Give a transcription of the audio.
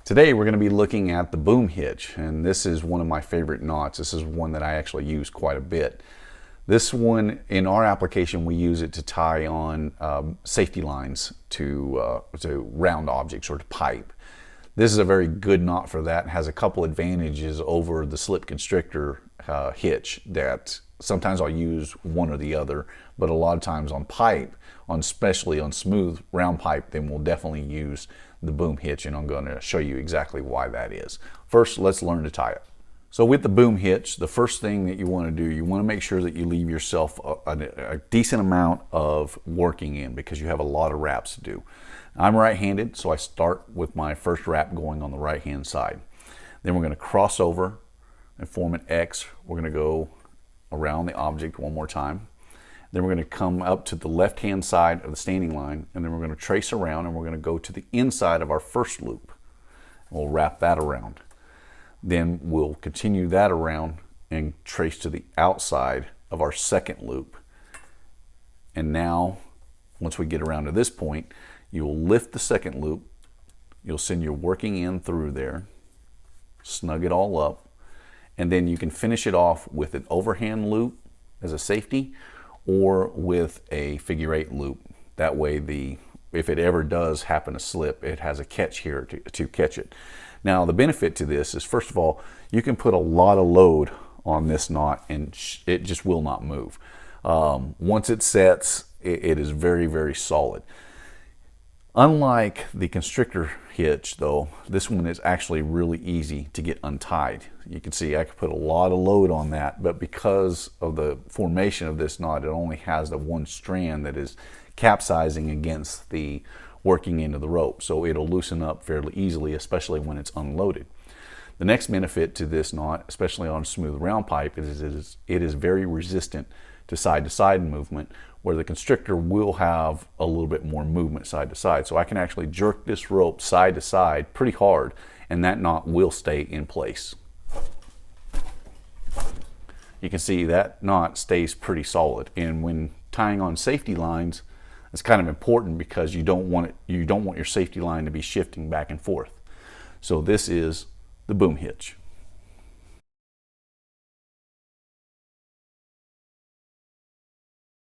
Today we're going to be looking at the Boom Hitch, and this is one of my favorite knots. This is one that I actually use quite a bit. This one, in our application, we use it to tie on safety lines to round objects or to pipe. This is a very good knot for that. It has a couple advantages over the slip constrictor hitch that sometimes I'll use one or the other, but a lot of times on pipe, especially on smooth round pipe, then we'll definitely use the Boom Hitch, and I'm going to show you exactly why that is. First, let's learn to tie it. So with the Boom Hitch, the first thing that you want to do, you want to make sure that you leave yourself a decent amount of working in, because you have a lot of wraps to do. I'm right-handed, so I start with my first wrap going on the right-hand side. Then we're going to cross over and form an X. We're going to go around the object one more time. Then we're going to come up to the left-hand side of the standing line, and then we're going to trace around, and we're going to go to the inside of our first loop. We'll wrap that around. Then we'll continue that around and trace to the outside of our second loop. And now, once we get around to this point, you will lift the second loop. You'll send your working in through there, snug it all up, and then you can finish it off with an overhand loop as a safety, or with a figure 8 loop. That way, if it ever does happen to slip, it has a catch here to catch it. Now, the benefit to this is, first of all, you can put a lot of load on this knot and it just will not move. Once it sets, it is very, very solid. Unlike the constrictor hitch, though, this one is actually really easy to get untied. You can see I could put a lot of load on that, but because of the formation of this knot, it only has the one strand that is capsizing against the working end of the rope, so it'll loosen up fairly easily, especially when it's unloaded. The next benefit to this knot, especially on smooth round pipe, is it is very resistant to side movement, where the constrictor will have a little bit more movement side to side. So I can actually jerk this rope side to side pretty hard, and that knot will stay in place. You can see that knot stays pretty solid, and when tying on safety lines, it's kind of important because you don't want your safety line to be shifting back and forth. So this is the Boom Hitch.